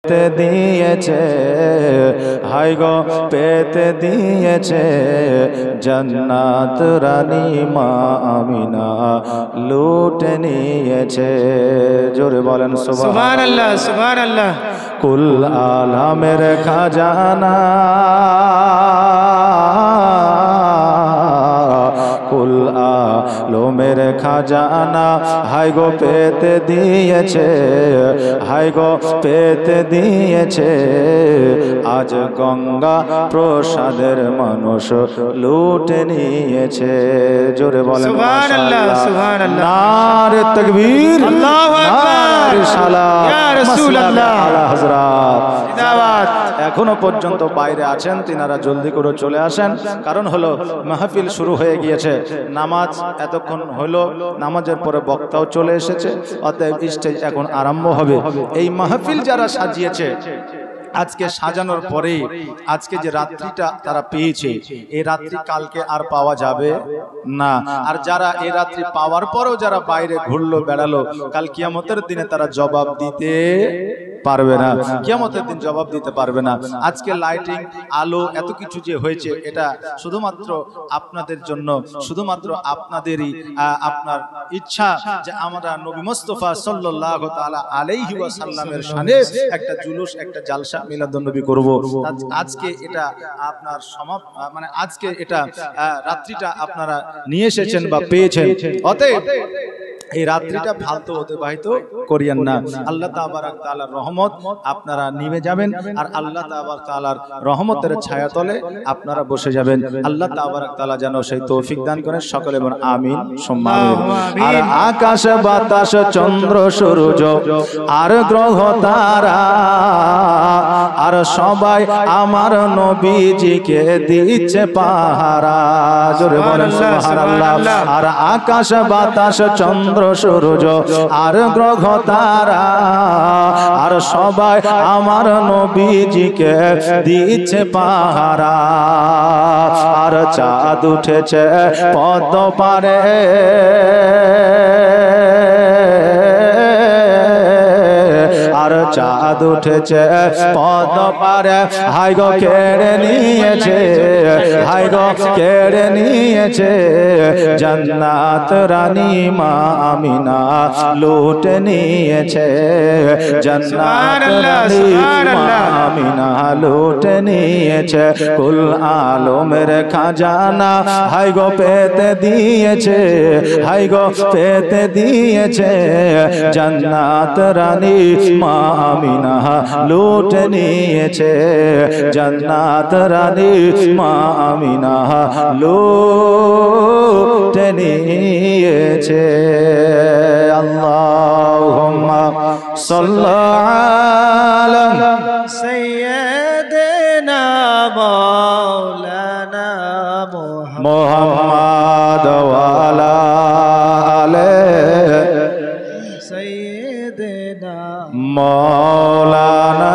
পেতে দিয়েছে, হায় গো পেতে দিয়েছে জান্নাত রানী মা আমিনা লুটে নিয়েছে। জোরে বলেন সুবহানাল্লাহ সুবহানাল্লাহ। কুল আলামের খাজানা, কুল আলমের খাজানা, হায় গো পেতে দিয়েছে, হায় গো পেতে দিয়েছে আজ গঙ্গা প্রসাদের মানুষ লুটে নিয়েছে। জোরে বলেন সুবহানাল্লাহ সুবহানাল্লাহ। নারে তাকবীর, আল্লাহু আকবার, নারে সালাত ইয়া রাসূলুল্লাহ, আলা হযরত। জিন্দাবাদ। এখনো পর্যন্ত বাইরে আছেন তিনারা জলদি করে চলে আসেন, কারণ হলো মাহফিল শুরু হয়ে গিয়েছে, নামাজ এতক্ষণ হলো, নামাজের পরে বক্তাও চলে এসেছে, অতএব স্টেজ এখন আরম্ভ হবে। এই মাহফিল যারা সাজিয়েছে, আজকে সাজানোর পরে আজকে যে রাত্রিটা তারা পেয়েছে, এই রাত্রি কালকে আর পাওয়া যাবে না। আর যারা এই রাত্রি পাওয়ার পরেও যারা বাইরে ঘুরলো বেড়ালো, কাল কিয়ামতের দিনে তারা জবাব দিতে পারবে না, কিয়ামতের দিন জবাব দিতে পারবে না। আজকে লাইটিং আলো এত কিছু যে হয়েছে, এটা শুধুমাত্র আপনাদের জন্য, শুধুমাত্র আপনাদেরই আপনার ইচ্ছা যে আমরা নবী মুস্তাফা সাল্লাল্লাহু তাআলা আলাইহি ওয়াসাল্লামের শানে একটা জুলুস, একটা জালসা মিলাদুন নবী করব। আজকে এটা আপনার মানে আজকে এটা রাত্রিটা আপনারা নিয়ে এসেছেন বা পেয়েছেন, অতএব এই রাত্রিটা ফালতু অতিবাহিত করিয়েন না। আল্লাহ তাবারক তাআলার রহমত আপনারা নিয়ে যাবেন, আর আল্লাহ তাবারক তাআলার রহমতের ছায়াতলে আপনারা বসে যাবেন। আল্লাহ তাবারক তাআলা যেন সেই তৌফিক দান করেন। সকলে বলেন আমিন সুম্মা আমিন। আর আকাশ বাতাস চন্দ্র সূর্য আর গ্রহ তারা, আর সবাই আমার নবীজিকে দিচ্ছে পাহারা। জোরে বলেন সুবহানাল্লাহ। আর আকাশ বাতাস চন্দ্র সূর্য আর গ্রহ তারা, আর সবাই আমার নবীজিকে দিচ্ছে পাহারা। আর চাঁদ উঠেছে পদ্ম পারে, আর চাঁদ উঠেছে পদ্ম পারে, হায় গো কেড়ে নিয়েছে, হায় গো কেড়ে নিয়েছে জান্নাত রানী মা আমিনা লুটে নিয়েছে, জান্নাত রানী মা আমিনা লুটে নিয়েছে। কুল আলমের খাজানা, হায় গো পেতে দিয়েছে, হায় গো পেতে দিয়েছে জান্নাত রানী মা আমিনা লুটে নিয়েছে, জান্নাত রানী মা আমিনা লুটে নিয়েছে। আল্লাহুম্মা সাল্লি আলা সাইয়্যিদিনা মাওলানা মুহাম্মদ ওয়া আলা আলি সাইয়্যিদিনা মাওলানা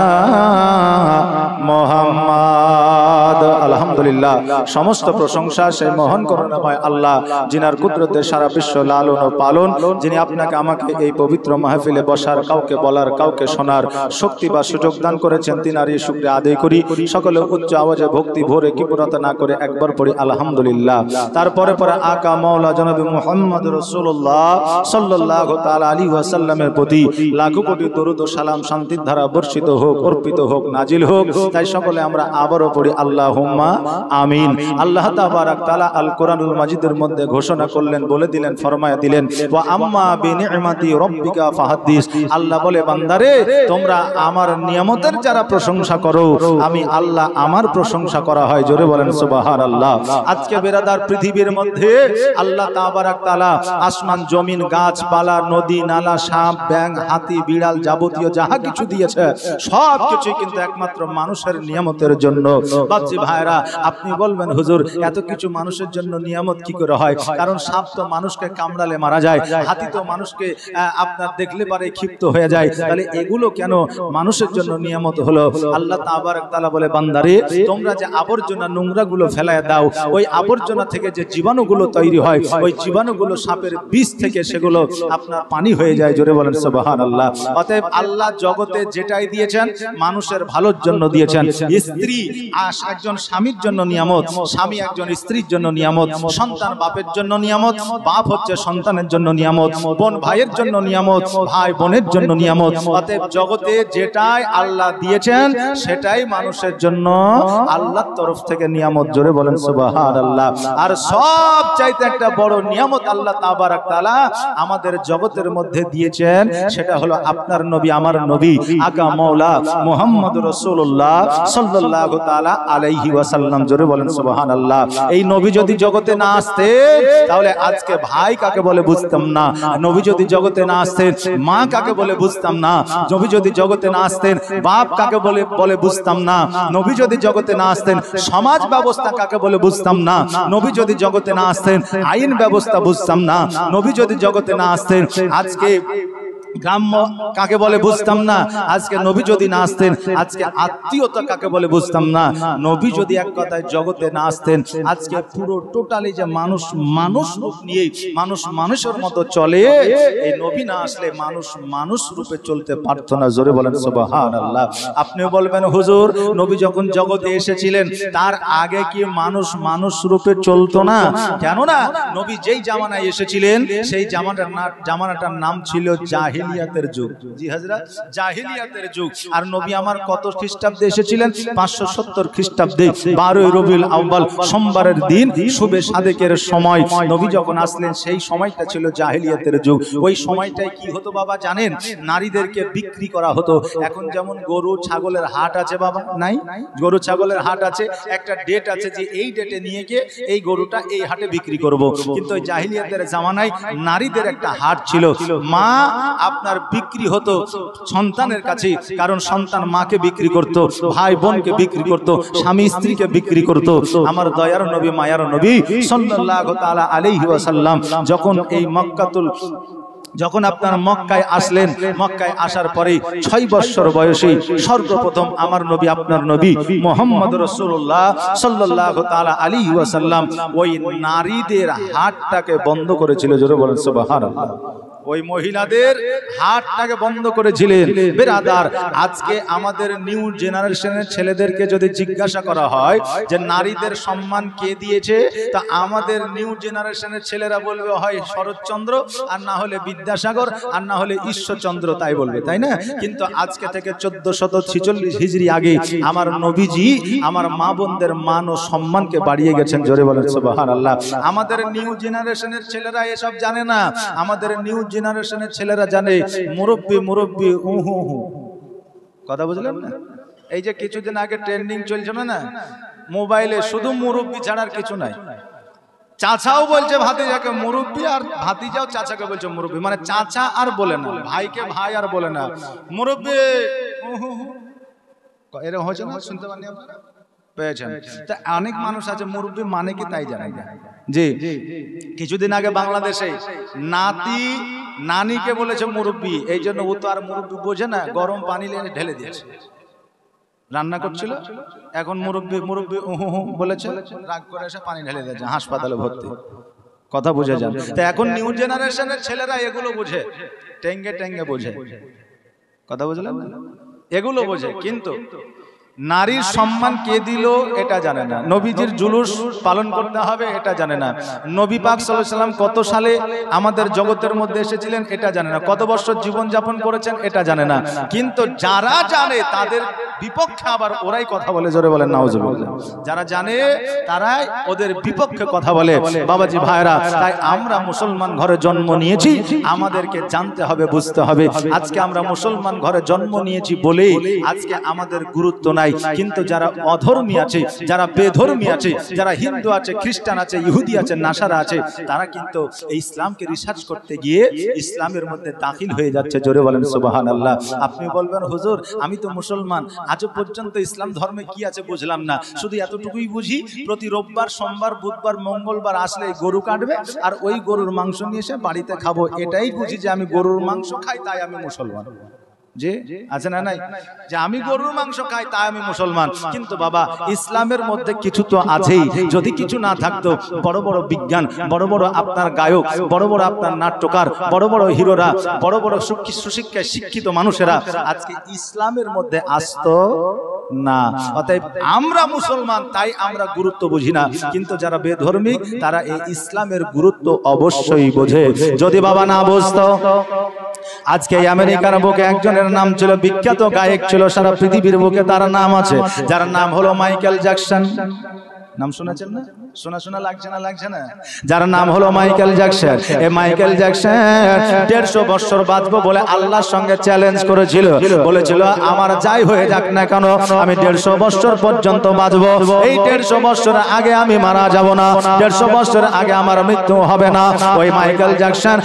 মুহাম্মদ। আলহামদুলিল্লাহ, সমস্ত প্রশংসা সেই মহান করুণাময় আল্লাহ, যিনার কুদরতে সারা বিশ্ব লালন ও পালন, যিনি আপনাকে আমাকে এই পবিত্র মাহফিলে বসার, কাউকে বলার, কাউকে শোনার শক্তি বা সুযোগ দান করেছেন, তিনারই শুকরিয়া আদায় করি। সকলে উচ্চ আওয়াজে ভক্তি ভরে কিবরতা না করে একবার পড়ি আলহামদুলিল্লাহ। তারপরে পরে আকা মাওলা জনাবে মুহাম্মদ রাসূলুল্লাহ সাল্লাল্লাহু তাআলা আলাইহি ওয়াসাল্লামের প্রতি লাখো কোটি দরুদ ও সালাম শান্তির ধারা বর্ষিত হোক, অর্পিত হোক, নাজিল হোক। তাই সকলে আমরা আবারও পড়ি আল্লাহুম্মা আমিন। আল্লাহ তাবারক তাআলা আল কোরআনুল মাজিদের মধ্যে ঘোষণা করলেন, বলে দিলেন, ফরমায়া দিলেন, ওয়া আম্মা বিনি'মাতি রাব্বিকা ফাহাদ্দিস। আল্লাহ বলে, বান্দারে তোমরা আমার নিয়ামতের যারা প্রশংসা করো, আমি আল্লাহ আমার প্রশংসা করা হয়। জোরে বলেন সুবহানাল্লাহ। আজকে বেরাদার পৃথিবীর মধ্যে আল্লাহ তাবারক তাআলা আসমান জমিন গাছপালা নদী নালা সাপ ব্যাঙ হাতি বিড়াল যাবতীয় যাহা কিছু দিয়েছে, সব কিছু কিন্তু একমাত্র মানুষের নিয়ামতের জন্য। বাচ্চি ভাইরা, আপনি বলবেন হুজুর এত কিছু মানুষের জন্য নিয়ামত কি করে হয়? কারণ সাপ তো মানুষকে কামড়ালে মারা যায়, হাতি তো মানুষকে আপনার দেখলে পারে ক্ষিপ্ত হয়ে যায়, তাহলে এগুলো কেন মানুষের জন্য নিয়ামত হলো? আল্লাহ তাবারক তাআলা বলে, বান্দারে তোমরা যে আবর্জনা নোংরা গুলো ফেলায় দাও, ওই আবর্জনা থেকে যে জীবাণুগুলো তৈরি হয়, ওই জীবাণুগুলো সাপের বিষ থেকে সেগুলো আপনার পানি হয়ে যায়। জোরে বলেন সুবহানাল্লাহ। অতএব আল্লাহ জগতে যেটাই দিয়েছেন মানুষের ভালোর জন্য দিয়েছেন। স্ত্রী একজন স্বামীর জন্য নিয়ামত, স্বামী একজন স্ত্রীর জন্য নিয়ামত, সন্তান বাপের জন্য নিয়ামত, বাপ হচ্ছে সন্তানের জন্য নিয়ামত, বোন ভাইয়ের জন্য নিয়ামত, ভাই বোনের জন্য নিয়ামত। অতএব জগতে যেটাই আল্লাহ দিয়েছেন সেটাই মানুষের জন্য আল্লাহর তরফ থেকে নিয়ামত। জোরে বলেন সুবহানাল্লাহ। আর সব চাইতে একটা বড় নিয়ামত আল্লাহ তাবারক তাআলা আমাদের জগতের মধ্যে দিয়েছেন, সেটা হলো আপনার নবী, আমার নবী আকা মাওলা মুহাম্মদ রাসূলুল্লাহ সাল্লাল্লাহু তাআলা আলাইহি ওয়াসাল্লাম। জোরে বলেন সুবহানাল্লাহ। এই নবী যদি জগতে না আসতেন তাহলে আজকে ভাই কাকে বলে বুঝতাম না, নবী যদি জগতে না আসতেন মা কাকে বলে বুঝতাম না, নবী যদি জগতে না আসতেন বাপ কাকে বলে বুঝতাম না, নবী যদি জগতে না আসতেন সমাজ ব্যবস্থা কাকে বলে বুঝতাম না, নবী যদি জগতে না আসতেন আইন ব্যবস্থা বুঝতাম না, নবী যদি জগতে না আসতেন আজকে গ্রাম্য কাকে বলে বুঝতাম না, আজকে নবী যদি না আসতেন আজকে আত্মীয়তা কাকে বলে বুঝতাম না, নবী যদি এক কথায় জগতে না আসতেন আজকে পুরো টোটালি যে মানুষ মানুষ রূপ নিয়ে মানুষ মানুষের মতো চলে, এই নবী না আসলে মানুষ মানুষ রূপে চলতে পারত না। জোরে বলেন সুবহানাল্লাহ। আপনিও বলবেন হুজুর নবী যখন জগতে এসেছিলেন তার আগে কি মানুষ মানুষ রূপে চলতো না? কেন না, নবী যেই জামানায় এসেছিলেন সেই জামানাটার নাম ছিল জাহিলিয়াতের যুগ। জি হযরত, জাহিলিয়াতের যুগ। আর নবী আমার কত খ্রিস্টাব্দে এসেছিলেন? 570 খ্রিস্টাব্দে 12 রবিউল আউয়াল সোমবারের দিন শুবে সাদেকের সময় নবী যখন আসলেন সেই সময়টা ছিল জাহিলিয়াতের যুগ। ওই সময়টায় কি হতো বাবা জানেন? নারীদেরকে বিক্রি করা হতো। এখন যেমন গরু ছাগলের হাট আছে বাবা, নাই? গরু ছাগলের হাট আছে, একটা ডেট আছে যে এই ডেটে নিয়ে গিয়ে এই গরুটা এই হাটে বিক্রি করব। কিন্তু ওই জাহিলিয়াতের জামানায় নারীদের একটা হাট ছিল। মা আপনার বিক্রি হতো সন্তানের কাছে, কারণ সন্তান মাকে বিক্রি করত, ভাই বোনকে বিক্রি করত, স্বামী স্ত্রীকে বিক্রি করত। আমার দয়ার নবী মায়ার নবী সাল্লাল্লাহু তাআলা আলাইহি ওয়াসাল্লাম যখন আপনার মক্কায় আসলেন, মক্কায় আসার পরে 6 বছর বয়সে সর্বপ্রথম আমার নবী আপনার নবী মুহাম্মদ রাসূলুল্লাহ সাল্লাল্লাহু তাআলা আলাইহি ওয়াসাল্লাম ওই নারীদের হাটটাকে বন্ধ করেছিল। জোরে বলেন সুবহানাল্লাহ। ওই মহিলাদের হাতটাকে বন্ধ করেছিলেন। বেরাদার, আজকে আমাদের নিউ জেনারেশনের ছেলেদেরকে যদি জিজ্ঞাসা করা হয় যে নারীদের সম্মান কে দিয়েছে, তা আমাদের নিউ জেনারেশনের ছেলেরা বলবে হয় শরৎচন্দ্র, আর না হলে বিদ্যাসাগর, আর না হলে ঈশ্বরচন্দ্র, তাই বলবে, তাই না? কিন্তু আজকে থেকে 1446 হিজরি আগে আমার নবীজি আমার মা বোনদের মান ও সম্মানকে বাড়িয়ে গেছেন। জোরে বলেন সুবহানাল্লাহ। আমাদের নিউ জেনারেশনের ছেলেরা এসব জানে না। আমাদের নিউ জেনারেশনের ছেলেরা জানে মুরব্বি মুরব্বি উহু হু। কথা বুঝলেন না? এই যে কিছুদিন আগে ট্রেন্ডিং চলছিল না মোবাইলে, শুধু মুরব্বি ছাড়ার কিছু নাই। চাচাও বলছে ভাতিজাকে মুরব্বি, আর ভাতিজাও চাচাকে বলছে মুরব্বি। মানে চাচা আর বলে না, ভাইকে ভাই আর বলে না, মুরব্বি উহু হু। এরকম হয়েছে না? শুনতে পাননি আপনারা? পেয়েছেন? তা অনেক মানুষ আছে মুরব্বি মানে কি তাই জানে না। জি, কিছুদিন আগে বাংলাদেশে নাতি নানিকে বলেছে মুরব্বি, এই জন্য ও তো আর মুরব্বি বোঝে না, গরম পানি ঢেলে দিয়েছে। রান্না করছিল, এখন মুরব্বি মুরব্বি উহু হু বলেছে, রাগ করে এসে পানি ঢেলে দিয়েছে, হাসপাতালে ভর্তি। কথা বুঝে যান। তো এখন নিউ জেনারেশনের ছেলেরা এগুলো বোঝে, টেঙ্গে টেঙ্গে বোঝে। কথা বুঝলেন? এগুলো বোঝে, কিন্তু নারীর সম্মান কে দিল এটা জানে না, নবীজির জুলুস পালন করতে হবে এটা জানে না, নবী পাক সাল্লাল্লাহু আলাইহি সাল্লাম কত সালে আমাদের জগতের মধ্যে এসেছিলেন এটা জানে না, কত বছর জীবন যাপন করেছেন এটা জানে না। কিন্তু যারা জানে তাদের বিপক্ষে আবার ওরাই কথা বলে। জোরে বলেন নাউজুবিল্লাহ। যারা জানে তারাই ওদের বিপক্ষে কথা বলে। বাবাজি ভাইরা, তাই আমরা মুসলমান ঘরে জন্ম নিয়েছি, আমাদেরকে জানতে হবে, বুঝতে হবে। আজকে আমরা মুসলমান ঘরে জন্ম নিয়েছি বলে আজকে আমাদের গুরুত্ব নাই। নাই, কিন্তু যারা অধর্মী আছে, যারা বেধর্মী আছে, যারা হিন্দু আছে, খ্রিস্টান আছে, ইহুদি আছে, নাসারা আছে, তারা কিন্তু এই ইসলামকে রিসার্চ করতে গিয়ে ইসলামের মধ্যে দাখিল হয়ে যাচ্ছে। জোরে বলেন সুবহানাল্লাহ। আপনি বলবেন হুজুর আমি তো মুসলমান, আজও পর্যন্ত ইসলাম ধর্মে কি আছে বুঝলাম না, শুধু এতটুকুই বুঝি প্রতি রোববার, সোমবার, বুধবার, মঙ্গলবার আসলে গরু কাটবে আর ওই গরুর মাংস নিয়ে এসে বাড়িতে খাবো, এটাই বুঝি যে আমি গরুর মাংস খাই তাই আমি মুসলমান। যে আছে না নাই যে আমি গরুর মাংস খাই তাই আমি মুসলমান। কিন্তু বাবা ইসলামের মধ্যে কিছু তো আছেই, যদি কিছু না থাকতো বড় বড় বিজ্ঞান, বড় বড় আপনার গায়ক, বড় বড় আপনার নাট্যকার, বড় বড় হিরোরা, বড় বড় সুশিক্ষায় শিক্ষিত মানুষেরা আজকে ইসলামের মধ্যে আসতো না। অতএব আমরা মুসলমান তাই আমরা গুরুত্ব বুঝি না, কিন্তু যারা বেধর্মী তারা এই ইসলামের গুরুত্ব অবশ্যই বোঝে। যদি বাবা না বুঝতো, আজকে আমেরিকার বুকে একজনের নাম ছিল, বিখ্যাত গায়ক ছিল, সারা পৃথিবীর বুকে তার নাম আছে, যার নাম হলো মাইকেল জ্যাকসন। নাম শুনেছেন না? শোনা শোনা লাগছে না? লাগছে না? যার নাম হলো মাইকেল জ্যাকসন। এই মাইকেল জ্যাকসন 150 বছর বাঁচবো বলে আল্লাহর সঙ্গে চ্যালেঞ্জ করেছিল, বলেছিল আমার যাই হয়ে যাক না কেন আমি 150 বছর পর্যন্ত বাঁচবো, এই 150 বছরের আগে আমি মারা যাব না, 150 বছরের আগে আমার মৃত্যু হবে না। ওই মাইকেল জ্যাকসন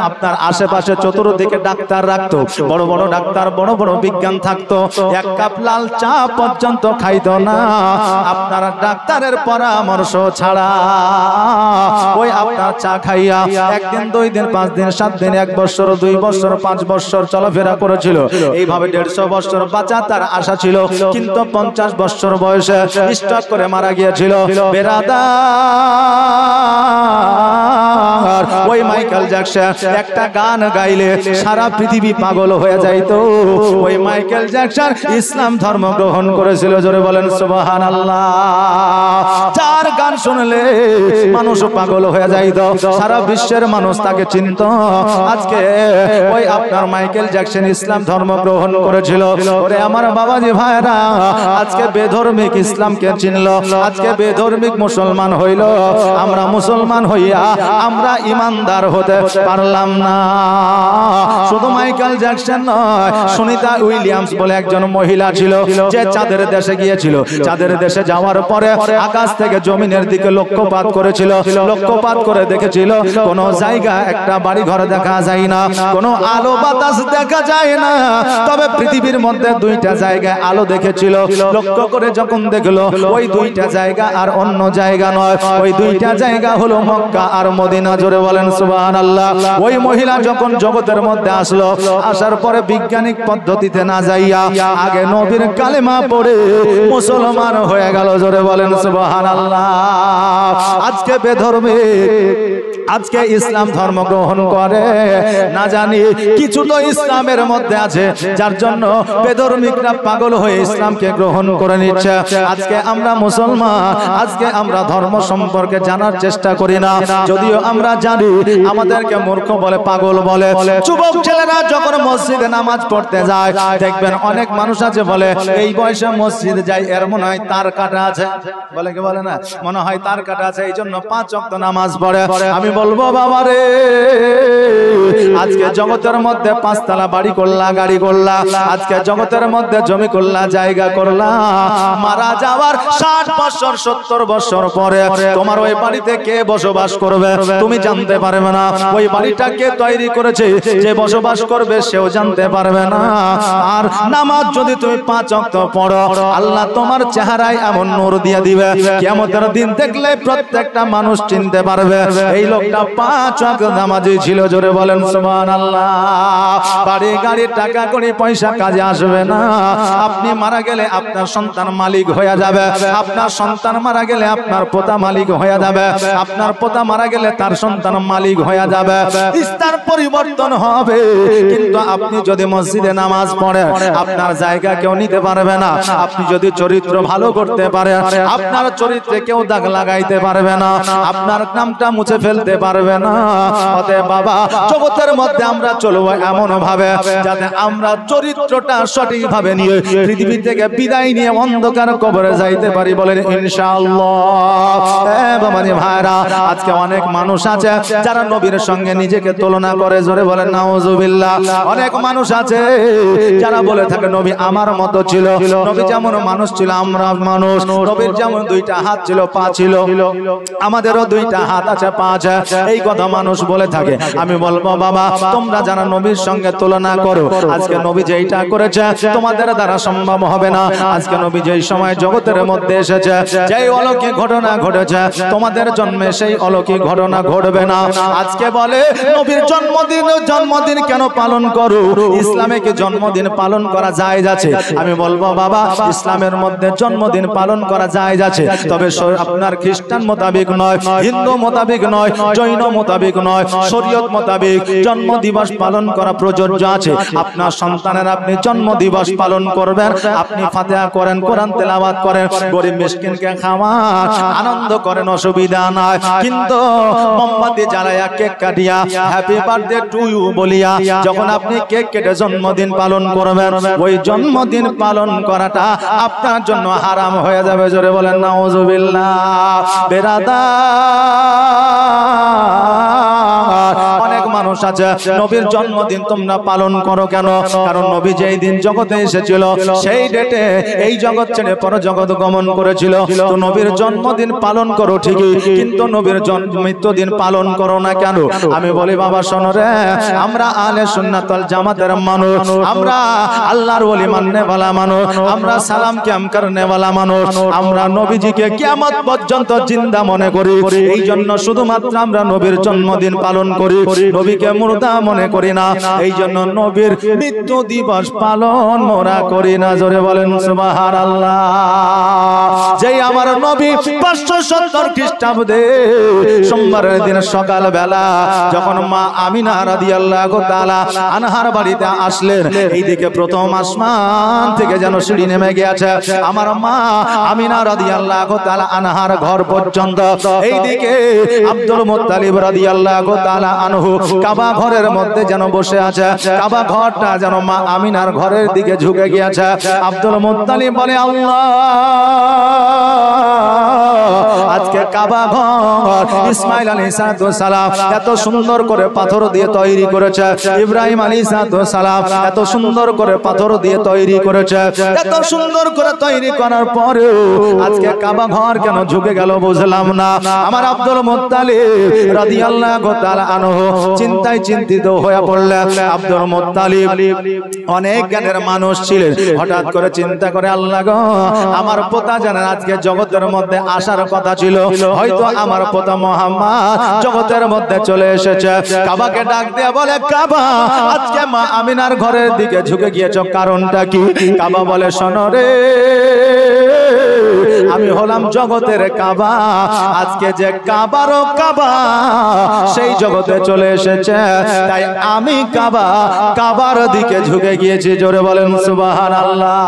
আপনার আশেপাশে চতুর্দিকে ডাক্তার রাখতো, বড় বড় ডাক্তার, বড় বড় বিজ্ঞান থাকতো, এক কাপ লাল চা পর্যন্ত খাইতো না আপনার ডাক্তারের পরামর্শ ছাড়া। ওই আপনার চা খাইয়া একদিন, 2 দিন, 5 দিন, 7 দিন, 1 বছর, 2 বছর, 5 বছর চলাফেরা করেছিল। এইভাবে 150 বছর বাঁচা তার আশা ছিল, কিন্তু 50 বছর বয়সে স্ট্রোক করে মারা গিয়েছিল। বেরাদার, ওই মাইকেল জ্যাকসন একটা গান গাইলে সারা পৃথিবী পাগল হয়ে যাইতো। ওই মাইকেল জ্যাকসন ইসলাম ধর্ম গ্রহণ করেছিল। জোরে বলেন সুবহানাল্লাহ। চার গান শুনলে মানুষ পাগল হয়ে যাইতো, সারা বিশ্বের মানুষ তাকে চিনত। আজকে ওই আপনার মাইকেল জ্যাকসন ইসলাম ধর্ম গ্রহণ করেছিল। ওরে আমার বাবাজি ভাইরা, আজকে বেধর্মিক ইসলামকে চিনল, আজকে বেধর্মিক মুসলমান হইল। আমরা মুসলমান হইয়া আমরা ইমানদার হতে পারলাম না। শুধু মাইকেল জ্যাকসন নয়, সুনিতা উইলিয়ামস বলে একজন মহিলা ছিল, যে চাঁদের দেশে গিয়েছিল। চাঁদের দেশে যাওয়ার পরে আকাশ থেকে জমিনের দিকে লক্ষ্যপাত করেছিল, লক্ষ্যপাত করে দেখেছিল কোন জায়গা একটা বাড়ি ঘর দেখা যায় না, কোনো আলো বাতাস দেখা যায় না। তবে পৃথিবীর মধ্যে 2টা জায়গায় আলো দেখেছিল। লক্ষ্য করে যখন দেখলো ওই 2টা জায়গা আর অন্য জায়গা নয়, ওই 2টা জায়গা হলো মক্কা আর মদিনা। জোরে বলেন সুবহানাল্লাহ। ওই মহিলা যখন জগতের মধ্যে আসলো, আসার পরে বৈজ্ঞানিক পদ্ধতিতে না যাইয়া আগে নবীর কালেমা পড়ে মুসলমান হয়ে গেল। জোরে বলেন সুবহানাল্লাহ। আজকে বেধর্মী আজকে ইসলাম ধর্ম গ্রহণ করে না জানি কিছু তো ইসলামের মধ্যে আছে, যার জন্য বেধর্মীরা পাগল হয়ে ইসলামকে গ্রহণ করে নিচ্ছে। আজকে আমরা মুসলমান, আজকে আমরা ধর্ম সম্পর্কে জানার চেষ্টা করি না, যদিও আমরা জানি আমাদেরকে মূর্খ বলে, পাগল বলে। যুবক ছেলেরা যখন মসজিদে নামাজ পড়তে যায়, দেখবেন অনেক মানুষ আছে বলে এই বয়সে মসজিদে যাই, এর মনে হয় তার কাটা আছে, বলে কি বলে না, মনে হয় তার কাটা আছে, এই জন্য 5 ওয়াক্ত নামাজ পড়ে। আমি বলবো বাবা রে, আজকে জগতের মধ্যে 5 তলা বাড়ি করলা, গাড়ি করলা, আজকে জগতের মধ্যে জমি করলা, জায়গা করলা, মারা যাওয়ার 60 বছর 70 বছর পরে তোমার ওই বাড়িতে কে বসবাস করবে তুমি জানতে পারবে না। ওই বাড়িটা কে তৈরি করেছে, যে বসবাস করবে সেও জানতে পারবে না। আর নামাজ যদি তুমি 5 ওয়াক্ত পড়ো, আল্লাহ তোমার চেহারায় এমন নূর দিয়ে দিবে, কিয়ামতের দিন দেখলে প্রত্যেকটা মানুষ চিনতে পারবে এই লোকটা 5 ওয়াক্ত নামাজি ছিল। জোরে বলেন সুবহানাল্লাহ। বাড়ি গাড়ি টাকা কড়ি পয়সা কাজে আসবে না। আপনি মারা গেলে আপনার সন্তান মালিক হয়ে যাবে, আপনার সন্তান মারা গেলে আপনার পোতা মালিক হয়ে যাবে, আপনার পোতা মারা গেলে তার সন্তান মালিক হয়ে যাবে। স্থান পরিবর্তন হবে, কিন্তু আপনি যদি মসজিদে নামাজ পড়েন আপনার জায়গা কেউ নিতে পারবে না। আপনি যদি চরিত্র ভালো করতে পারেন আপনার চরিত্রে কেউ দাগ লাগাইতে পারবে না, আপনার নামটা মুছে ফেলতে পারবে না। অতএব বাবা জগতের মধ্যে আমরা চলবো এমন ভাবে যাতে আমরা চরিত্রটা সঠিক ভাবে নিয়ে পৃথিবী থেকে বিদায় নিয়ে অন্ধকার কবরে যাইতে পারি, বলেন ইনশাআল্লাহ। বাবা জি ভাইরা, আজকে অনেক মানুষ আছে যারা নবীর সঙ্গে নিজেকে তুলনা করে, জোরে বলেন নাউজুবিল্লাহ। অনেক মানুষ আছে যারা বলে থাকে নবী আমার মতো ছিল, নবী যেমন মানুষ ছিল আমরা মানুষ, নবীর যেমন দুইটা হাত ছিল পা ছিল আমাদেরও দুইটা হাত আছে পা আছে, এই কথা মানুষ বলে থাকে। আমি বলবো বাবা তোমরা যারা নবীর সঙ্গে তুলনা করো, আজকে নবী যেইটা করেছে তোমাদের দ্বারা সম্ভব হবে না। আজকে নবী যেই সময় জগতের মধ্যে এসেছে, যেই অলৌকিক ঘটনা ঘটেছে, তোমাদের জন্মে সেই অলৌকিক ঘটনা ঘটবে না। আজকে বলে নবীর জন্মদিন কেন পালন করো? ইসলামে কি জন্মদিন পালন করা জায়েজ আছে? আমি বলবো বাবা ইসলামের মধ্যে জন্মদিন পালন করা জায়েজ আছে, তবে আপনার খ্রিস্টান মোতাবেক নয়, হিন্দু মোতাবেক নয়, জৈন মোতাবেক নয়, শরীয়ত মোতাবেক জন্ম দিবস পালন করা প্রযোজ্য আছে। আপনার সন্তানের আপনি জন্ম দিবস পালন করবেন, আপনি ফাতিহা করেন, কোরআন তেলাওয়াত করেন, গরিব মিসকিনকে খাওয়ান, আনন্দ করেন, অসুবিধা নাই। কিন্তু মোমবাতি জ্বালায়া কেক কাটিয়া হ্যাপি বার্থডে টু ইউ বলিয়া যখন আপনি কেক কেটে জন্মদিন পালন করবেন, ওই জন্মদিন পালন করাটা আপনার জন্য হারাম হয়ে যাবে, জোরে বলেন নাউজুবিল্লাহ। বেরাদার অনেক মানুষ আছে নবীর জন্মদিন তোমরা পালন করো কেন? কারণ নবী যেই দিন জগতে এসেছিল সেই ডেটে এই জগৎ ছেড়ে পর জগৎ গমন করেছিল। তো নবীর জন্মদিন পালন করো ঠিকই, কিন্তু নবীর মৃত্যুদিন পালন করো না কেন? আমি বলি বাবা শোনো রে, আমরা আহলে সুন্নাত ওয়াল জামাতের মানুষ, আমরা আল্লাহর ওলি মাননে वाला মানুষ, আমরা সালাম কিয়াম করনে वाला মানুষ, আমরা নবীজিকে কিয়ামত পর্যন্ত জিন্দা মনে করি। এই জন্য শুধুমাত্র আমরা নবীর জন্মদিন পালন করি, নবীকে মুর্দা মনে করি না। এই জন্য নবীর মৃত্যু দিবস পালন মোরা করি না, জোরে বলেন সুবহানাল্লাহ। যেই আমার নবী 570 খ্রিস্টাব্দে সোমবারের দিন সকাল বেলা যখন মা আমিনা রাদিয়াল্লাহু তাআলা আনহার বাড়িতে আসলেন, এইদিকে প্রথম আসমান থেকে যেন সিঁড়ি নেমে গিয়েছে আমার মা আমিনা রাদিয়াল্লাহু তাআলা আনহার ঘর পর্যন্ত। এইদিকে আব্দুল মুত্তালিব রাদিয়াল্লাহু তাআলা আনহু কাবা ঘরের মধ্যে যেন বসে আছে, কাবা ঘরটা যেন মা আমিনার ঘরের দিকে ঝুঁকে গিয়েছে। আব্দুল মুত্তালিব বলে আল্লাহ, আজকে কাবা ঘর ইসমাইল আলাইহিস সালাম এত সুন্দর করে পাথর দিয়ে তৈরি করেছে, ইব্রাহিম আলাইহিস সালাম এত সুন্দর করে পাথর দিয়ে তৈরি করেছে, এত সুন্দর করে তৈরি করার পরেও আজকে কাবা ঘর কেন ঝুঁকে গেল বুঝলাম না। আমার আব্দুল মুত্তালিব রাদিয়াল্লাহু তাআলা আনহু চিন্তায় চিন্তিত হয়ে পড়লেন। আব্দুল মুত্তালিব অনেক জ্ঞানের মানুষ ছিলেন, হঠাৎ করে চিন্তা করে আল্লাহ গো, আমার পোতা জানেন আজকে জগতের মধ্যে আসার কথা ছিল, হয়তো আমার পোতা মুহাম্মদ জগতের মধ্যে চলে এসেছে। কাবাকে ডাক দিয়ে বলে কাবা, আজকে মা আমিনার ঘরের দিকে ঝুঁকে গিয়েছো, কারণটা কি? কাবা বলে শোনো রে, আমি হলাম জগতের কাবা, আজকে যে কাবারও কাবা সেই জগতে চলে এসেছে, তাই আমি কাবা কাবার দিকে ঝুঁকে গিয়েছি, জোরে বলেন সুবহানাল্লাহ।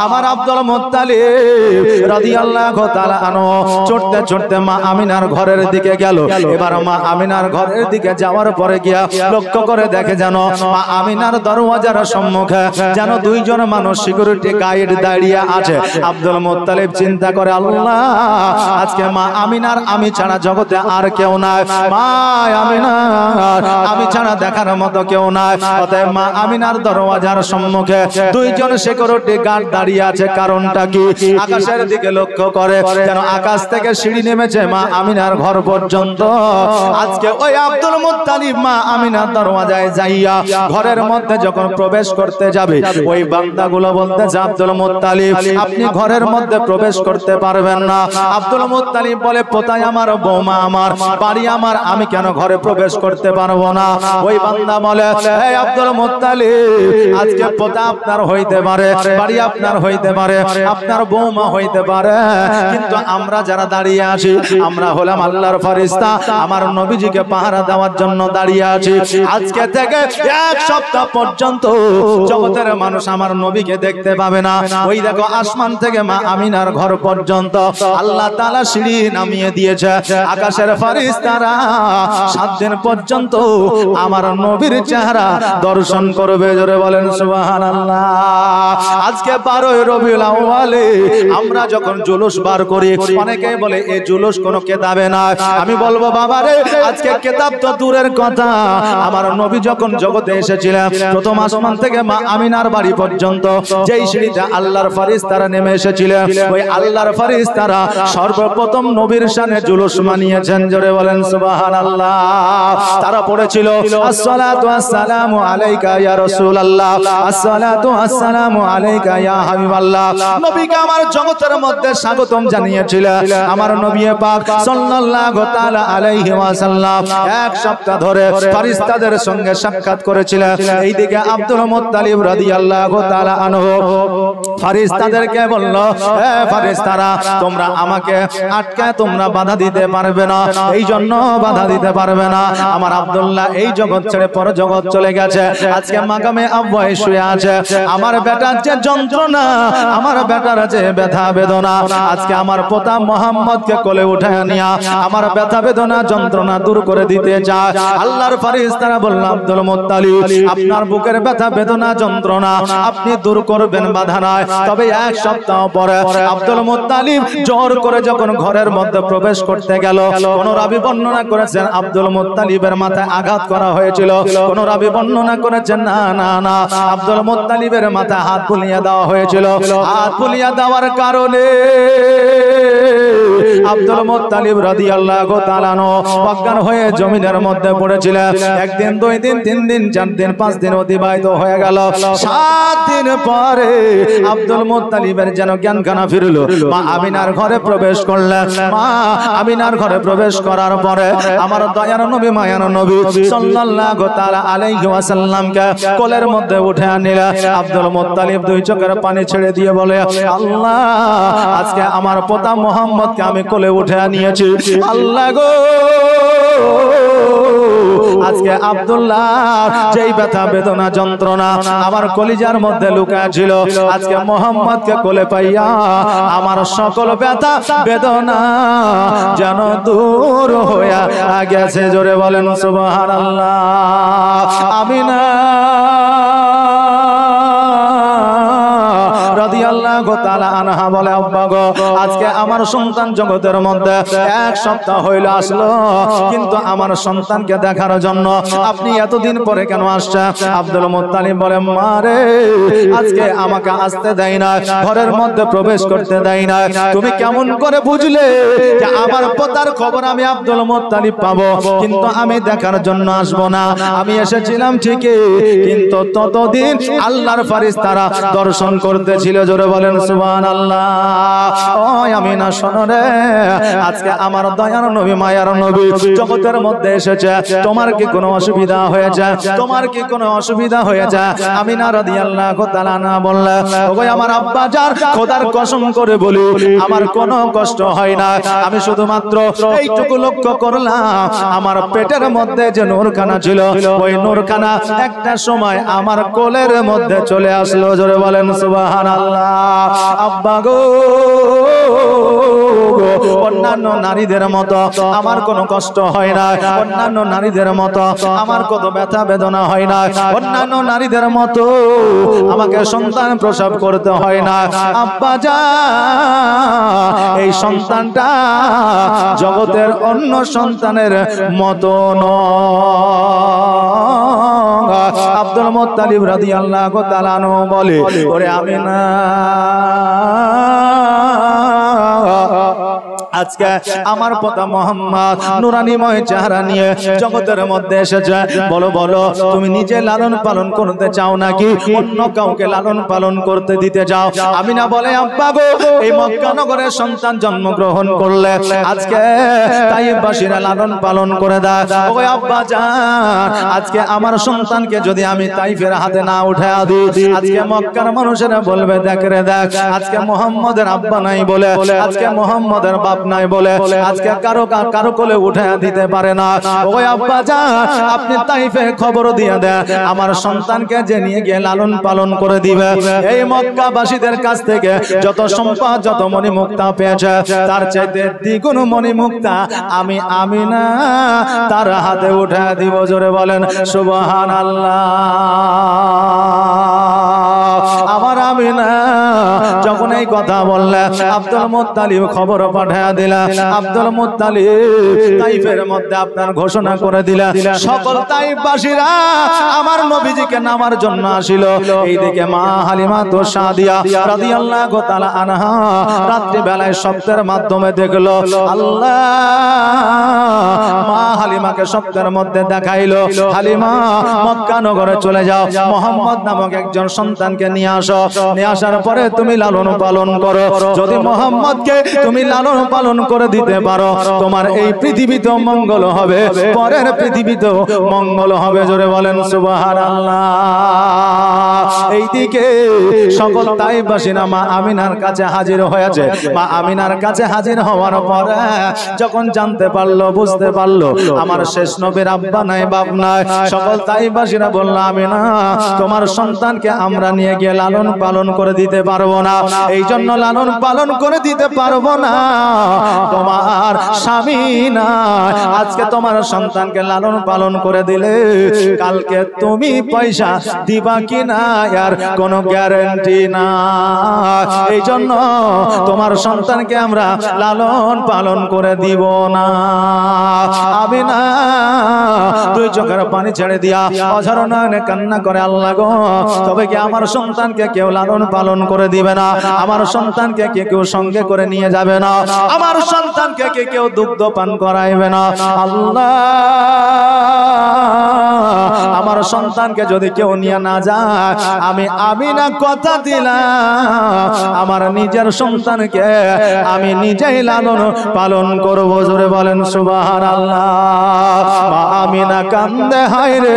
আমার আব্দুল মুত্তালিব রাদিয়াল্লাহু তাআলা আনহু চড়তে চড়তে মা আমিনার ঘরের দিকে গেল। এবার মা আমিনার ঘরের দিকে যাওয়ার পরে গিয়া লক্ষ্য করে দেখে যেন মা আমিনার দরওয়াজার সম্মুখে যেন দুইজন মানুষ সিকিউরিটি গার্ড দাঁড়িয়ে আছে। আব্দুল মুত্তালিব চিন্তা করে আল্লাহ, আজকে মা আমিনার আমি ছাড়া জগতে আর কেউ নাই, মা আমিনার আমি ছাড়া দেখার মতো কেউ নাই। অতএব মা আমিনার দরওয়াজার সম্মুখে দুইজন সিকিউরিটি গার্ড দাঁড়িয়ে আছে, কারণটা কি? আকাশের দিকে লক্ষ্য করে যেন আকাশ থেকে সিঁড়ি নেমেছে মা আমিনার ঘর পর্যন্ত। আজকে ওই আব্দুল মুত্তালিব মা আমিনার দরওয়াজায় যাইয়া ঘরের মধ্যে যখন প্রবেশ করতে যাবে, ওই বান্দাগুলো বলতেছে আব্দুল মুত্তালিব আপনি ঘরের মধ্যে প্রবেশ করতে পারবেন না। আব্দুল মুত্তালিব বলে পোতাই আমার, বৌমা আমার, বাড়ি আমার, আমি কেন ঘরে প্রবেশ করতে পারবো না? ওই বান্দা বলে হে আব্দুল মুত্তালিব, আজকে পোতা আপনার হইতে পারে, বাড়ি আপনার হইতে হইতে পারে, আপনার বৌমা হইতে পারে, কিন্তু আমরা যারা দাঁড়িয়ে আছি আমরা হলাম আল্লাহর ফেরেশতা, আমার নবীজিকে পাহারা দেওয়ার জন্য দাঁড়িয়ে আছি। আজকে থেকে এক সপ্তাহ পর্যন্ত জগতের মানুষ আমার নবীকে দেখতে পাবে না। ওই দেখো আসমান থেকে মা আমিনার ঘর পর্যন্ত আল্লাহ তাআলা সিঁড়ি নামিয়ে দিয়েছে। আকাশের ফেরেশতারা 7 দিন পর্যন্ত আমার নবীর চেহারা দর্শন করবে। জোরে বলেন সুবহানাল্লাহ। আজকে 12 রবিউল আউয়ালে আমরা যখন জুলুস বার করি, অনেকেই বলে এই জুলুস কোনো কেতাবে না। আমি বলবো বাবা রে, আজকে কেতাব তো দূরের কথা, আমার নবী যখন জগতে এসেছিলেন প্রথম আসমান থেকে মা আমিনার বাড়ি পর্যন্ত যেই সিঁড়িটা আল্লাহর ফেরেশতারা নেমে এসেছিলেন, ওই আল্লাহর ফেরেশতারা সর্বপ্রথম নবীর শানে জুলুস মানিয়েছেন। জোরে বলেন সুবহানাল্লাহ। তারা পড়েছিল আসসালাতু ওয়াসসালামু আলাইকা ইয়া রাসূলুল্লাহ, আসসালাতু ওয়াসসালামু আলাইকা ইয়া হাবিবাল্লাহ। নবীকে আমার জগতের মধ্যে স্বাগতম জানিয়েছিলেন আমার নবী পাক সাল্লাল্লাহু তাআলা আলাইহি ওয়াসাল্লাম। এক সপ্তাহ ধরে ফেরেশতাদের সঙ্গে সাক্ষাৎ করেছিলেন। এইদিকে আব্দুল মুত্তালিব রাদিয়াল্লাহু তাআলা আনহু ফেরেশতাদেরকে বলল, হে ফেরেশতারা, তোমরা আমাকে আটকায় তোমরা বাধা দিতে পারবে না, এই জন্য বাধা দিতে পারবে না। আমার আব্দুল্লাহ এই জগৎ ছেড়ে পর জগৎ চলে গেছে। আজকে মাকামে আব্বায়ে শুয়ে আছে। আমার বেটার যে যন্ত্রণা, আমার বেটার যে ব্যথা বেদনা, আজকে আমার পোতা মুহাম্মদকে কোলে উঠায় নিয়া আমার ব্যথা বেদনা যন্ত্রণা দূর করে দিতে চায়। আল্লাহর ফেরেশতারা বলল, আব্দুল মুত্তালিব, আপনার বুকের ব্যথা বেদনা যন্ত্রণা আপনি দূর করবেন, বাধা নাই। তবে এক সপ্তাহ পরে আব্দুল মুত্তালিব জোর করে যখন ঘরের মধ্যে প্রবেশ করতে গেল, কোন রাবী বর্ণনা করেছেন আব্দুল মুত্তালিবের মাথায় আঘাত করা হয়েছিল, কোন রাবী বর্ণনা করেছেন না না না আব্দুল মুত্তালিবের মাথায় হাত বুলিয়ে দেওয়া হয়েছিল। হাত বুলিয়ে দেওয়ার কারণে আব্দুল মুত্তালিব রাদিয়াল্লাহু তাআলা অজ্ঞান হয়ে জমিনের মধ্যে পড়েছিলেন। একদিন, 2 দিন, 3 দিন, 4 দিন, 5 দিন অতিবাহিত হয়ে গেল। 7 দিন পরে আব্দুল মুত্তালিবের যেন জ্ঞান খানা ফিরলো। মা আমিনার ঘরে প্রবেশ করলেন। মা আমিনার ঘরে প্রবেশ করার পরে আমার দয়ার নবী মায়ার নবী সাল্লাল্লাহু তাআলা আলাইহি ওয়াসাল্লামকে কোলের মধ্যে উঠে আনলেন। আব্দুল মুত্তালিব 2 চোখের পানি ছেড়ে দিয়ে বলে, আল্লাহ, আজকে আমার পোতা মুহাম্মদকে আমি কোলে উঠে আনিয়েছি। আল্লাহ গো, আজকে আব্দুল্লাহ যেই ব্যথা বেদনা যন্ত্রণা আমার কলিজার মধ্যে লুকায় ছিল, আজকে মুহাম্মদকে কোলে পাইয়া আমার সকল ব্যথা বেদনা যেন দূর হইয়া গেছে। জোরে বলেন সুবহানাল্লাহ। আমিনা রাদিয়াল্লাহু তাআলা আনহা বলে, আব্বা গো, আজকে আমার সন্তান জগতের মধ্যে 1 সপ্তাহ হইল আসলো, কিন্তু আমার সন্তানকে দেখার জন্য আপনি এতদিন পরে কেন আসছেন? আব্দুল মুত্তালিব বলে, মা রে, আজকে আমাকে আসতে দেয় না, ঘরের মধ্যে প্রবেশ করতে দেয় না। তুমি কেমন করে বুঝলে যে আমার পোতার খবর আমি আব্দুল মুত্তালিব পাবো, কিন্তু আমি দেখার জন্য আসবো না? আমি এসেছিলাম ঠিকই, কিন্তু ততদিন আল্লাহর ফেরেশতারা দর্শন করতেছিল। জোরে বলেন সুবহানাল্লাহ। ও আমিনা, শোনো রে, আজকে আমার দয়ার নবী মায়ার নবী জগতের মধ্যে এসেছে। তোমার কি কোনো অসুবিধা হয়েছে? তোমার কি কোনো অসুবিধা হয়েছে? আমিনা রাদিয়াল্লাহু তাআলা না বললেন, ওগো আমার আব্বা জান, খোদার কসম করে বলি আমার কোনো কষ্ট হয় না। আমি শুধুমাত্র এইটুকু লক্ষ্য করলাম, আমার পেটের মধ্যে যে নূরখানা ছিল, ওই নূরখানা একটা সময় আমার কোলের মধ্যে চলে আসলো। জোরে বলেন সুবহানাল্লাহ। আব্বা গো, অন্যান্য নারীদের মতো আমার কোনো কষ্ট হয় না, অন্যান্য নারীদের মতো আমার কত ব্যথা বেদনা হয় না, অন্যান্য নারীদের মতো আমাকে সন্তান প্রসব করতে হয় না। আব্বা জান, এই সন্তানটা জগতের অন্য সন্তানের মতো নয়। আব্দুল মুত্তালিব রাদিয়াল্লাহু তাআলা আনহু বলে, ওরে আমিনা, আজকে আমার পিতা মোহাম্মদ নুরানিময় চেহারা নিয়ে জগতের মধ্যে এসেছে। বলো বলো, তুমি নিজে লালন পালন করতে চাও নাকি অন্য কাউকে লালন পালন করতে দিতে চাও? আমিনা বলে, আব্বা গো, এই মক্কা নগরে সন্তান জন্মগ্রহণ করলে আজকে তাইফবাসীরা লালন পালন করে দেয়। ওই আব্বা জান, আজকে আমার সন্তানকে যদি আমি তাইফের হাতে না উঠে দিই, আজকে মক্কার মানুষেরা বলবে, দেখ রে দেখ, আজকে মোহাম্মদের আব্বা নাই বলে, আজকে মোহাম্মদের বাপ নাই বলে, আজকে কারো কোলে উঠে দিতে পারে না। ওই আব্বা জান, আপনি তাইফে খবর দিয়ে দেন, আমার সন্তানকে যে নিয়ে গিয়ে লালন পালন করে দিবে। এই মক্কাবাসীদের কাছ থেকে যত সম্পদ, যত মণিমুক্তা পেয়েছে, তার চাইতে দ্বিগুণ মণিমুক্তা আমি আমিনা তার হাতে উঠে দিব। জোরে বলেন সুবহানাল্লাহ। আমার আমিনা যখন এই কথা বললে, আব্দুল মুত্তালিব খবর পাঠিয়ে দিলা। আব্দুল মুত্তালিব তাইফের মধ্যে আপনার ঘোষণা করে দিলা, সকল তাইফবাসীরা আমার নবীজিকে নামার জন্য আসিল। এইদিকে মা হালিমা তো সাদিয়া রাদিয়াল্লাহু তাআলা আনহা রাত্রি বেলায় স্বপ্নের মাধ্যমে দেখলো, আল্লাহ মা হালিমাকে স্বপ্নের মধ্যে দেখাইলো, হালিমা মক্কা নগরে চলে যাও, মোহাম্মদ নামক একজন সন্তানকে নিয়ে আসো, নিয়ে আসার পরে তুমি লালন পালন করো। যদি মোহাম্মদকে তুমি লালন পালন করে দিতে পারো, তোমার এই পৃথিবীতে মঙ্গল হবে, পরের পৃথিবীতে মঙ্গল হবে। জোরে বলেন সুবহানাল্লাহ। এইদিকে সকল তাইফবাসীরা মা আমিনার কাছে হাজির হয়েছে। মা আমিনার কাছে হাজির হওয়ার পরে যখন জানতে পারলো, বুঝতে পারলো আমার শেষ নবীর আব্বা নাই, বাপ নাই, সকল তাইফবাসীরা বলল, আমিনা তোমার সন্তানকে আমরা নিয়ে গিয়ে লালন পালন করে দিতে পারবো না। এই জন্য লালন পালন করে দিতে পারবো না, তোমার স্বামী না, আজকে তোমার সন্তানকে লালন পালন করে দিলে কালকে তুমি পয়সা দিবা কিনা আর কোনো গ্যারান্টি না। এই জন্য তোমার সন্তানকে আমরা লালন পালন করে দিব না। আমিনা দুই চোখের পানি ছেড়ে দিয়া অঝর নয়নে কান্না করে, আল্লাহ গো, তবে কি আমার সন্তানকে কেউ লালন পালন করে দিবে না? আমার সন্তানকে কে কেউ সঙ্গে করে নিয়ে যাবে না? আমার সন্তানকে কে কেউ দুগ্ধ পান করাইবে না? আল্লাহ, আমার সন্তানকে যদি কেউ নিয়ে না যায়, আমি আমিনা কথা দিলাম, আমার নিজের সন্তানকে আমি নিজেই লালন পালন করব। জোরে বলেন সুবহানাল্লাহ। মা আমিনা কান্দে, হায় রে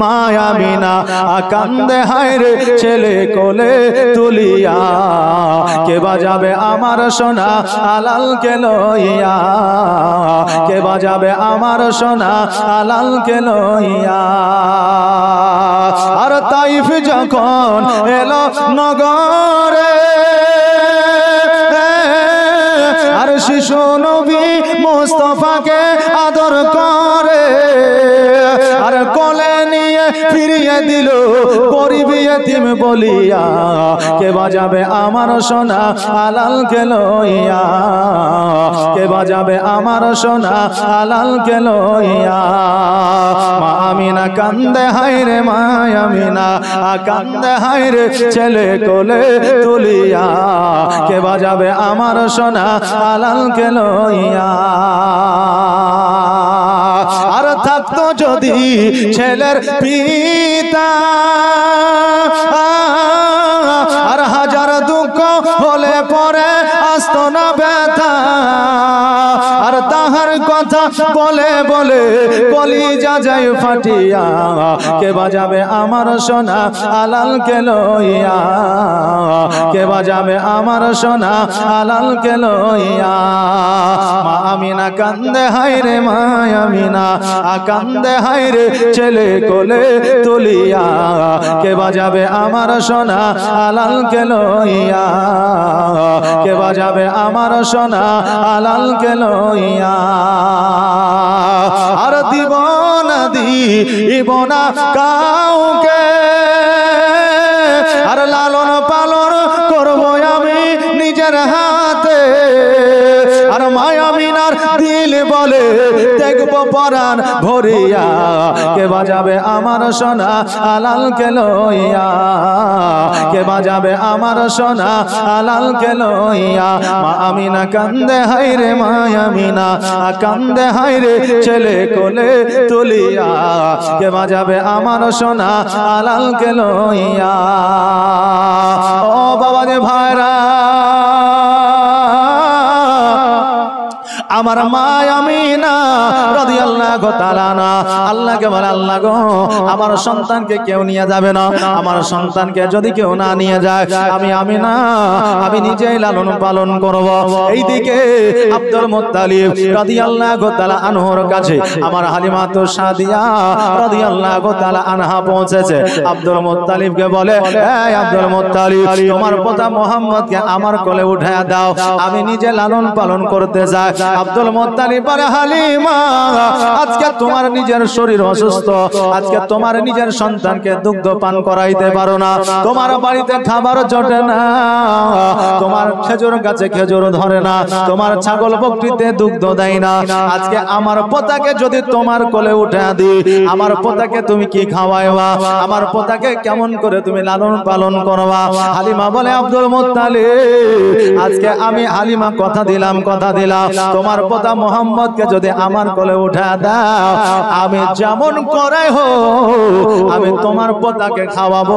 মা আমিনা কান্দে, হায় রে ছেলে কোলে তুলিয়া, কে বাজাবে আমার সোনা আলালকে লইয়া, কে বাজাবে আমার সোনা আলালকে লইয়া। আর তাইফ যখন এলো নগরে, আর শিশু নবী মুস্তাফাকে আদর করে, আর কোলে নিয়ে ফিরিয়ে দিল গরিব ইতিম বলিয়া, কে বাজাবে আমার সোনা আলালকে লইয়া, কে বাজাবে আমার সোনা আলালকে লইয়া। মা আমিনা কান্দে, হায় রে মা আমিনা কান্দে, হায় রে ছেলে কোলে তুলিয়া, কে বাজাবে আমার সোনা আলালকে লইয়া। আর থাকতো যদি ছেলের পিতা, আর হাজার দুঃখ হলে পরে আসতো না ব্যথা, আর তাহার কথা বলে বলে কলিজা যায় ফাটিয়া, কে বাজাবে আমার সোনা আলালকে লইয়া, কে বাজাবে আমার সোনা আলালকে লইয়া। মা আমিনা কান্দে, হায় রে মা আমিনা কান্দে, হায় রে ছেলে কোলে তুলিয়া, কে বাজাবে আমার সোনা আলালকে লইয়া, কে বাজাবে আমার সোনা আলালকে লইয়া। আর দিব না দিব না কাউকে, আর লালন পালন করব আমি নিজের হাতে। আর মা আমিনার দিল বলে দেখবো পরাণ ভরিয়া কে বাজাবে আমার সোনা আলালকে লইয়া কে বাজাবে আমার সোনা আলালকে লইয়া মা আমিনা কান্দে হায়রে মা আমিনা কান্দে হায়রে ছেলে কোলে তুলিয়া কে বাজাবে আমার সোনা আলালকে লইয়া ও বাবা যে ভাইরা আমার মা আমিনা রাদিয়াল্লাহু তাআলা না আল্লাহকে বলে আল্লাহ গো আমার সন্তানকে কেউ নিয়ে যাবে না আমার সন্তানকে যদি কেউ না নিয়ে যায় আমি আমিনা আমি নিজেই লালন পালন করব এইদিকে আব্দুল মুত্তালিব রাদিয়াল্লাহু তাআলা আনহুর কাছে আমার হালিমা তো সাদিয়া রাদিয়াল্লাহু তাআলা আনহা পৌঁছেছে আব্দুল মুত্তালিবকে বলে এই আব্দুল মুত্তালিব তোমার পোতা মুহাম্মদকে আমার কোলে উঠায়া দাও আমি নিজে লালন পালন করতে চাই আব্দুল মুত্তালিব বলে হালিমা আজকে তোমার নিজের শরীর অসুস্থ আজকে তোমার নিজের সন্তানকে দুগ্ধ পান করাইতে পারো না তোমার বাড়িতে খাবার জোটে না তোমার খেজুর গাছে খেজুর ধরে না তোমার ছাগল বকরিতে দুগ্ধ দেয় না আজকে আমার পোতাকে যদি তোমার কোলে উঠে দিই আমার পোতাকে তুমি কি খাওয়াইবা আমার পোতাকে কেমন করে তুমি লালন পালন করবা হালিমা বলে আব্দুল মুত্তালিব আজকে আমি হালিমা কথা দিলাম তোমার পোতা মুহাম্মদকে যদি আমার কোলে উঠা দাও আমি যেমন করে হো আমি তোমার পোতাকে খাওয়াবো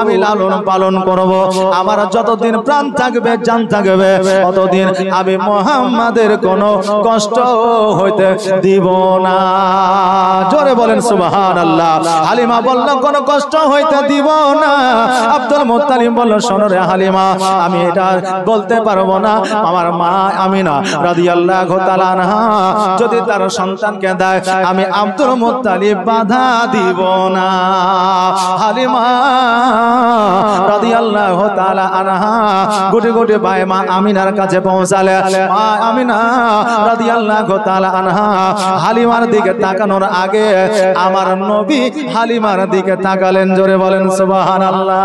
আমি লালন পালন করব আমার যতদিন প্রাণ থাকবে জান থাকবে ততদিন আমি মুহাম্মাদের কোনো কষ্ট হইতে দিব না জোরে বলেন সুবহানাল্লাহ হালিমা বলল কোনো কষ্ট হইতে দিব না আব্দুল মুত্তালিব বলল শোনো রে হালিমা আমি এটা বলতে পারবো না আমার মা আমিনা রাদিয়াল্লাহু তাআলা আনহা যদি তার সন্তানকে দেয় আমি আব্দুল মুত্তালিব বাধা দিব না হালিমা রাদিয়াল্লাহু তাআলা আনহা গুটি গুটি ভাই মা আমিনার কাছে পৌঁছালে মা আমিনা রাদিয়াল্লাহু তাআলা আনহা হালিমার দিকে তাকানোর আগে আমার নবী হালিমার দিকে তাকালেন জোরে বলেন সুবহানাল্লাহ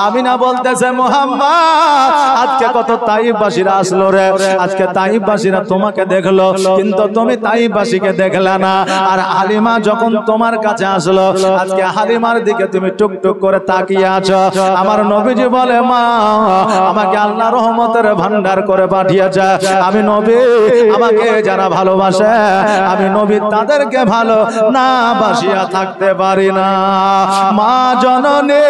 আমিনা বলতেছে মুহাম্মদ আজকে কত তাইফবাসীরা আসলো রে আজকে তাইফবাসীরা তোমাকে দেখলো কিন্তু তুমি তাইফবাসীকে দেখলা না আর হালিমা যখন তোমার কাছে আসলো আজকে হালিমার দিকে তুমি টুকটুক করে তাকিয়ে আছো আমার নবীজি বলে মা আমাকে আল্লাহ রহমতের ভান্ডার করে পাঠিয়েছে আমি নবী আমাকে যারা ভালোবাসে আমি নবী তাদেরকে ভালো না বাসিয়া থাকতে পারি না মা জননী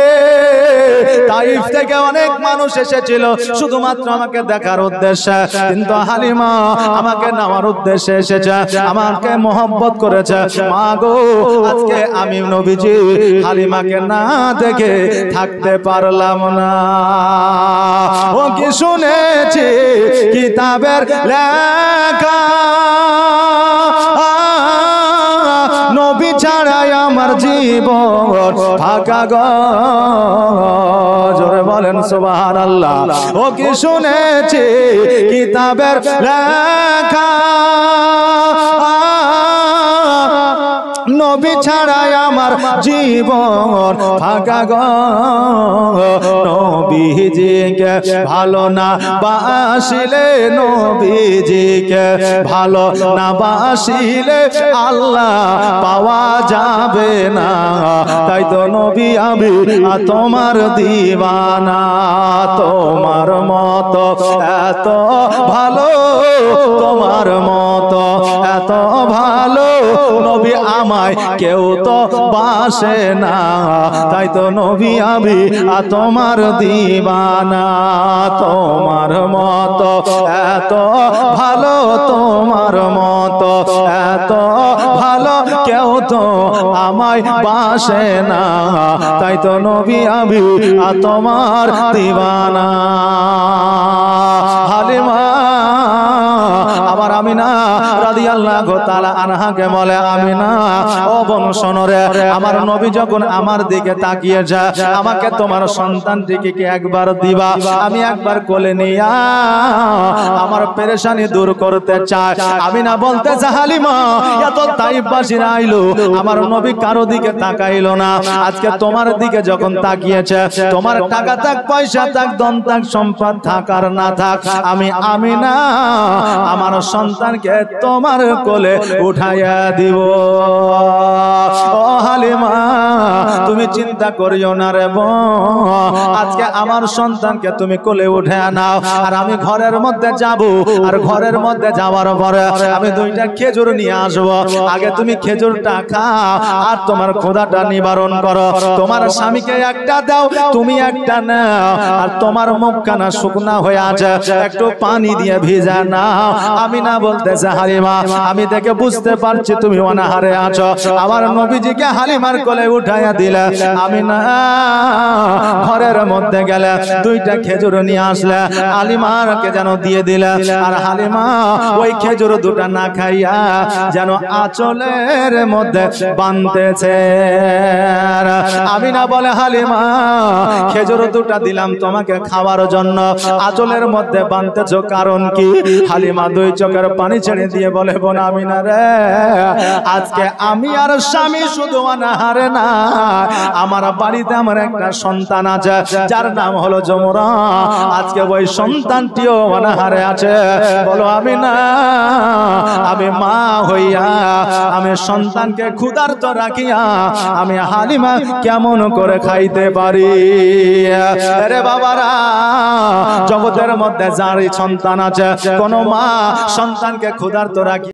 তাইফ থেকে অনেক মানুষ এসেছিল শুধুমাত্র আমাকে দেখার উদ্দেশ্যে কিন্তু হালিমা আমাকে নেওয়ার উদ্দেশ্যে এসেছে আমাকে মহব্বত করেছে মা গো আজকে আমি নবীজি হালিমাকে না দেখে থাকতে পারলাম না ও কি শুনেছি কিতাবের লেখা নবী ছাড়াই আমার জীবন ফাঁকা গো জোরে বলেন সুবহানাল্লাহ ও কি শুনেছি কিতাবের লেখা নবী ছাড়াই আমার জীবন ফাঁকা গো নবীজিকে ভালো না বাসিলে নবীজিকে ভালো না বাসিলে আল্লাহ পাওয়া যাবে না তাই তো নবী আমি তোমার দিওয়ানা তোমার মতো এত ভালো তোমার মতো এত ভালো নবী আমায় কেউ তো বাসে না তাই তো নবী আমি তোমার দিওয়ানা তোমার মতো এত ভালো তোমার মতো এত ভালো কেউ তো আমায় বাসে না তাই তো নবী আমি তোমার দিওয়ানা হালিমা আবার আমিনা রাদিয়াল্লাহু রাদিয়াল্লাহু তাআলা আনহাকে বলে আমিনা ও বোন শোনো রে আমার নবী যখন আমার দিকে তাকিয়ে যায় আমাকে তোমার সন্তানটিকে কি একবার দিবা আমি একবার কোলে নিয়া আমার পেরেশানি দূর করতে চাই আমিনা বলতেছে হালিমা এত তাইফবাসীরা আইলো আমার নবী কারো দিকে তাকাইলো না আজকে তোমার দিকে যখন তাকিয়েছে তোমার টাকা থাক পয়সা থাক ধন থাক সম্পদ থাক আর না থাক আমি আমিনা আমার সন্তানকে তোমার কোলে উঠাইয়া দিব ও হালিমা তুমি চিন্তা করিও না রে বোন আজকে আমার সন্তানকে তুমি কোলে উঠে নাও আর আমি ঘরের মধ্যে যাব আর ঘরের মধ্যে যাওয়ার পরে আমি দুইটা খেজুর নিয়ে আসবো আগে তুমি খেজুরটা খাও আর তোমার ক্ষুধাটা নিবারণ করো তোমার স্বামীকে একটা দাও তুমি একটা নাও আর তোমার মুখখানা শুকনা হয়ে আছে একটু পানি দিয়ে ভিজা নাও আমি না বলতেছে হালিমা আমি দেখে বুঝতে পারছি তুমি অনাহারে আছো আমার নবীজিকে হালিমার কোলে উঠাইয়া দিলে আমি না ঘরের মধ্যে গেলে দুইটা খেজুর নিয়ে আসলে হালিমাকে যেন দিয়ে দিলে আর হালিমা ওই খেজুর দুটা না খাইয়া যেন আঁচলের মধ্যে বাঁধতেছে আমি না বলে হালিমা খেজুর দুটা দিলাম তোমাকে খাওয়ার জন্য আঁচলের মধ্যে বাঁধতেছ কারণ কি হালিমা দুই চোখের পানি ছেড়ে দিয়ে বলে বোন আমিনা রে আজকে আমি আর স্বামী শুধু অনাহারে না আমার বাড়িতে আমার একটা সন্তান আছে যার নাম হলো যমুনা আজকে ওই সন্তানটিও অনাহারে আছে বলো আমিনা আমি মা হইয়া আমি সন্তানকে ক্ষুধার্ত রাখিয়া আমি হালিমা কেমন করে খাইতে পারি রে বাবারা জগতের মধ্যে যার সন্তান আছে কোন মা সন্তানকে ক্ষুধার্ত রাখি